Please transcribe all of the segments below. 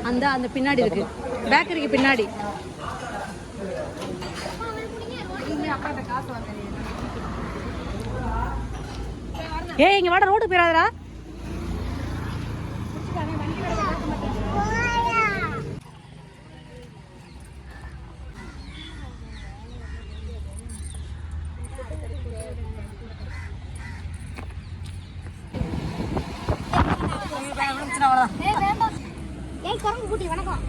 அந்த பின்னாடி இருக்கு, பேக்கரிக்கு பின்னாடி. ஏய் இங்க வாடா, ரோடு போயிடாதடா. வணக்கம்.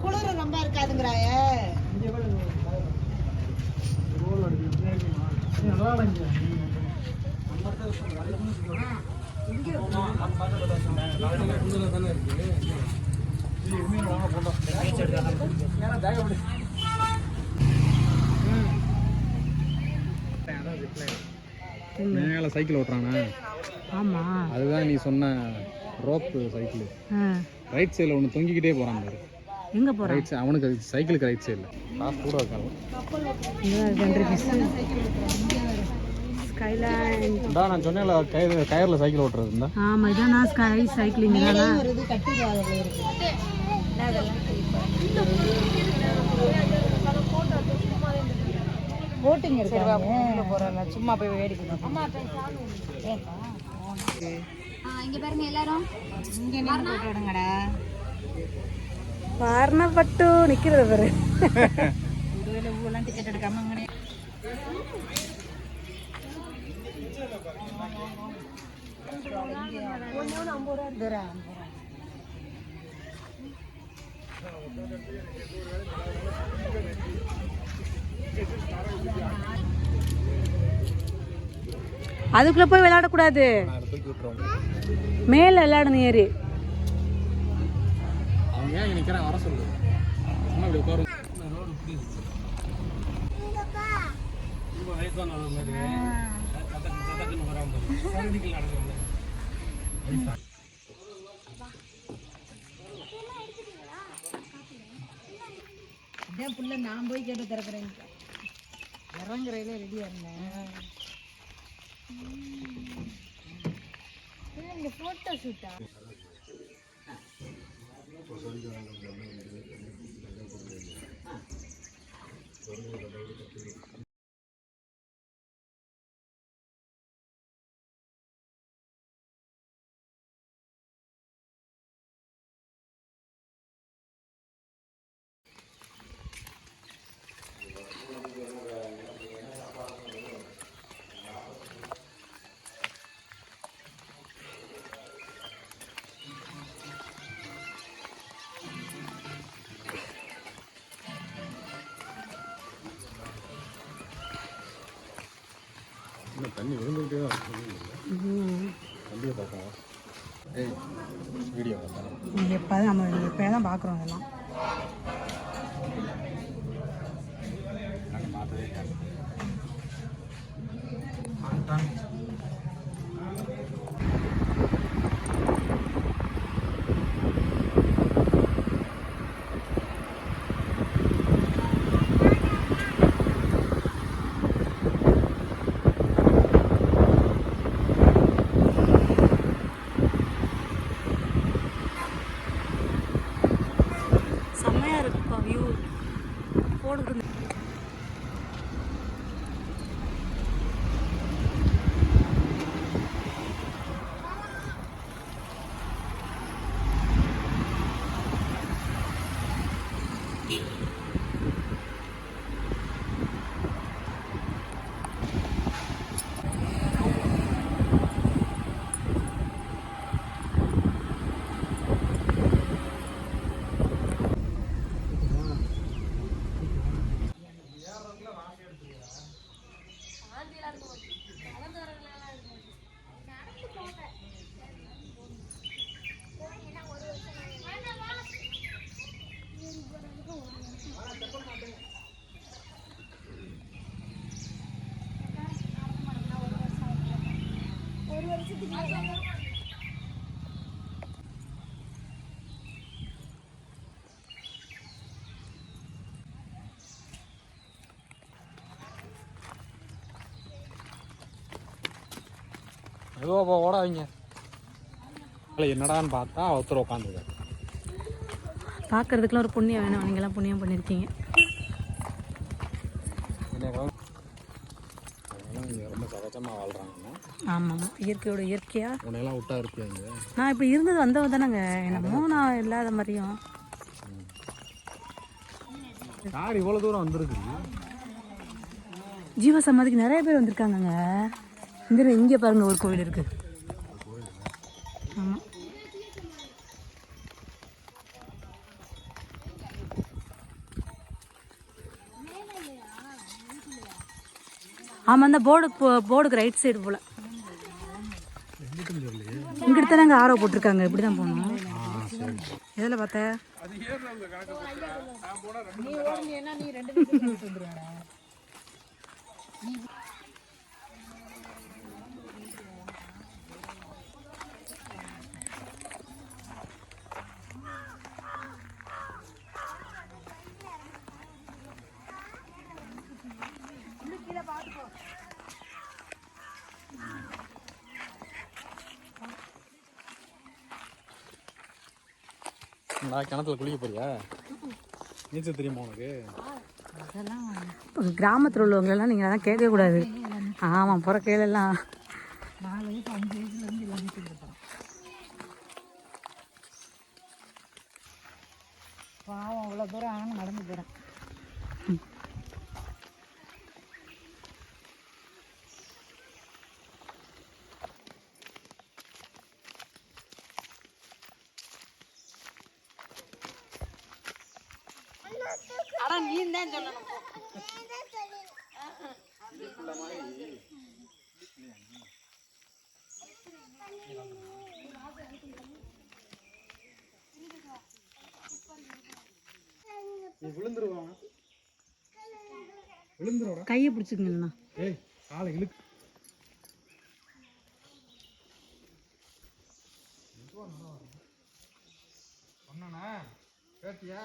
குளிர் ரொம்ப இருக்காதுங்கிறாய. மேல சைக்கிள் ஓட்டுறானே. ஆமா, அதுதான் நீ சொன்ன ரோப்பு சைக்கிள். ரைட் சைடில் ஒன்று தொங்கிக்கிட்டே போகிறான் பாரு. எங்கே போகிறான்? ரைட் சைடு அவனுக்கு சைக்கிளுக்கு ரைட் சைடில் காசு கூட இருக்காங்க. நான் சொன்னேன்ல கயரில் சைக்கிள் ஓட்டுறது இருந்தா. ஆமாம், இதான் நான் ஸ்கை சைக்கிளிங் தானே. போட்டிங் இருக்காங்க, சும்மா போய் வேடிக்கை. இங்க பாருங்க எல்லாரும், இங்க நீங்க போட்டு விடுங்கடா. வாரணப்பட்டு நிக்கிறது பாரு. ஒருவேளை ஊரெல்லாம் டிக்கெட் எடுக்காம அங்கே அதுக்குள்ள போய் விளையாடக்கூடாது, மேல விளையாடணும் ஏறி. அவங்க ஏன் நிற்கிறேன் வர சொல்லு, சும்மா இப்படி உட்காரு. இதான் புள்ள நான் போய் கேட்டு திறக்கிறேன். இறங்குறையில ரெடியா இருந்தேன். இந்த போட்டோ ஷூட்டா தண்ணி விழுந்துகிட்டே தான் தண்ணியை பார்க்கலாம். ஏய் வீடியோ பார்த்தா எப்போ நம்ம இப்போ தான் பார்க்குறோம் அதெல்லாம். மாற்றவே செம்மையாக இருக்குப்பா வியூ போடுது. ஏதோ அப்போ ஓடாதீங்க. இல்லை என்னடான்னு பார்த்தா ஒருத்தர் உட்காந்துருக்காரு. பார்க்கறதுக்குலாம் ஒரு புண்ணியம் வேணும். நீங்களாம் புண்ணியம் பண்ணியிருக்கீங்க. இங்கே ரொம்ப சகஜமாக வாழ்கிறாங்க. ஆமாம், இயற்கையோட இயற்கையாக. உன்னையெல்லாம் விட்டா இருப்பியாங்க. நான் இப்போ இருந்தது வந்தவ தானேங்க. என்னமோ நான் இல்லாத மாதிரியும். கார் இவ்வளோ தூரம் வந்துருக்கு. ஜீவ சமாதிக்கு நிறைய பேர் வந்திருக்காங்கங்க. இங்கே பாருங்க, ஒரு கோவில் இருக்கு. ஆமாம், ஆமாம். அந்த போர்டுக்கு ரைட் சைடு போல் இங்கிட்ட தானே ஆரோ போட்டிருக்காங்க. இப்படி தான் போகணும். எதில் பார்த்த? நான் கிணத்துல குளிக்க போறியா? நீச்சல் தெரியுமா உனக்கு? கிராமத்தில் உள்ளவங்களெல்லாம் நீங்கள் அதான் கேட்கக்கூடாது. ஆமாம், போகிற கேளெல்லாம் 4 வயசு 5 வயசுலேருந்து எல்லாம் நீச்சல் இருப்பான். பாவம் அவ்வளோ தூரம் ஆனால் நடந்து போகிறேன். அதான் நீ தான் சொல்லணும். கையை பிடிச்சிக்கங்கண்ணா. ஏய், காலை இழுக்கு. சொன்னா கேட்டியா?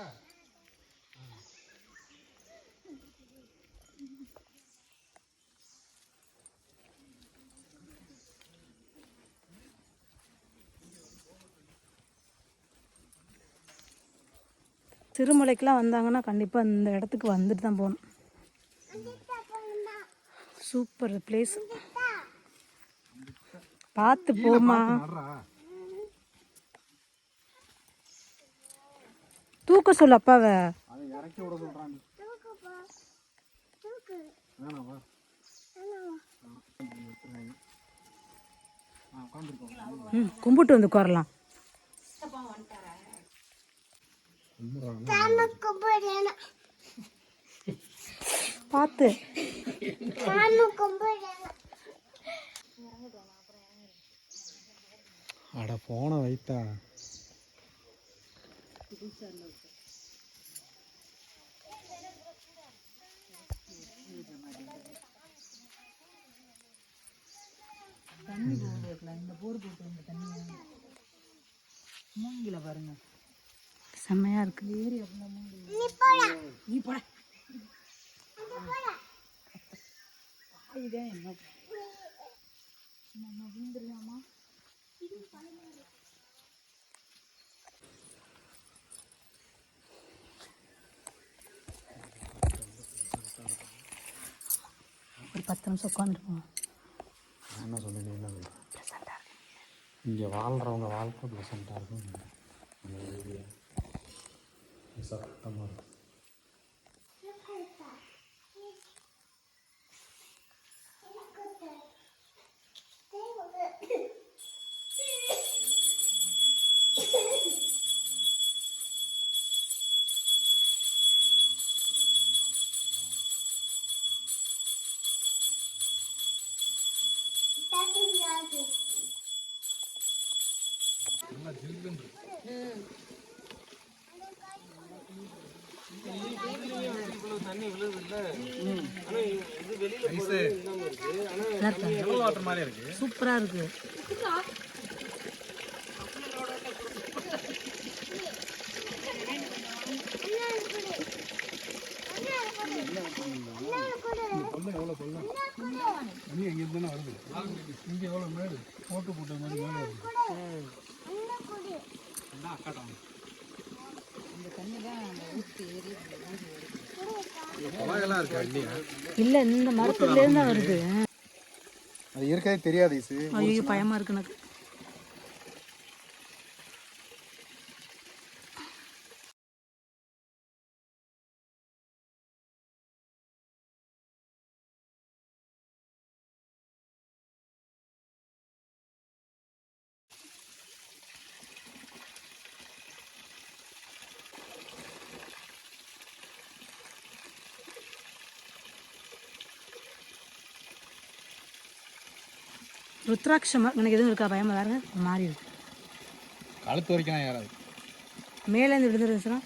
திருமலைக்கெலாம் வந்தாங்கன்னா கண்டிப்பாக இந்த இடத்துக்கு வந்துட்டு தான் போகணும். Super place. பார்த்து போமா. தூக்க சொல்லு அப்பாவை. இறக்கி விட சொல்றான். கும்பிட்டு வந்து உட்காரலாம். பார்த்து அட போன வைத்தா. தண்ணி போடுறதுல இந்த போர் போட்டு இந்த தண்ணி மூங்கில பாருங்க, செம்மையா இருக்கு. ஏறி அப்படின்னா நீ போட இதே என்ன நம்ம விழுந்துருவாமா? ஒரு 10 நிமிஷம் உட்காந்துருவோம். என்ன சொல்லுங்க, இங்கே வாழ்கிறவங்க வாழ்க்கை ப்ளசண்ட்டாக இருக்கும். அந்த ஏரியா சத்தமாக இருக்கும். வாட்டர் மாதிரி இருக்கு. சூப்பரா இருக்கு. எவ்வளோ சொல்லலாம் தண்ணி எங்கே இருந்தானே வருது. இங்கே எவ்வளோ மேடு போட்டு போட்ட மாதிரி மேலே வருது. அக்காட்டம் பழகெல்லாம் இருக்கா இல்லையா? இல்ல இந்த மரத்துல இருந்து வருது. அது இருக்கவே தெரியாது. ஐயோ பயமா இருக்கு எனக்கு. ருத்ராட்சம் எனக்கு எதுவும் இருக்கா? பயமா வேற மாறி இருக்கு. கழுத்து வரைக்கும் யாராவது மேலேருந்து விழுந்துருந்துச்சுன்னா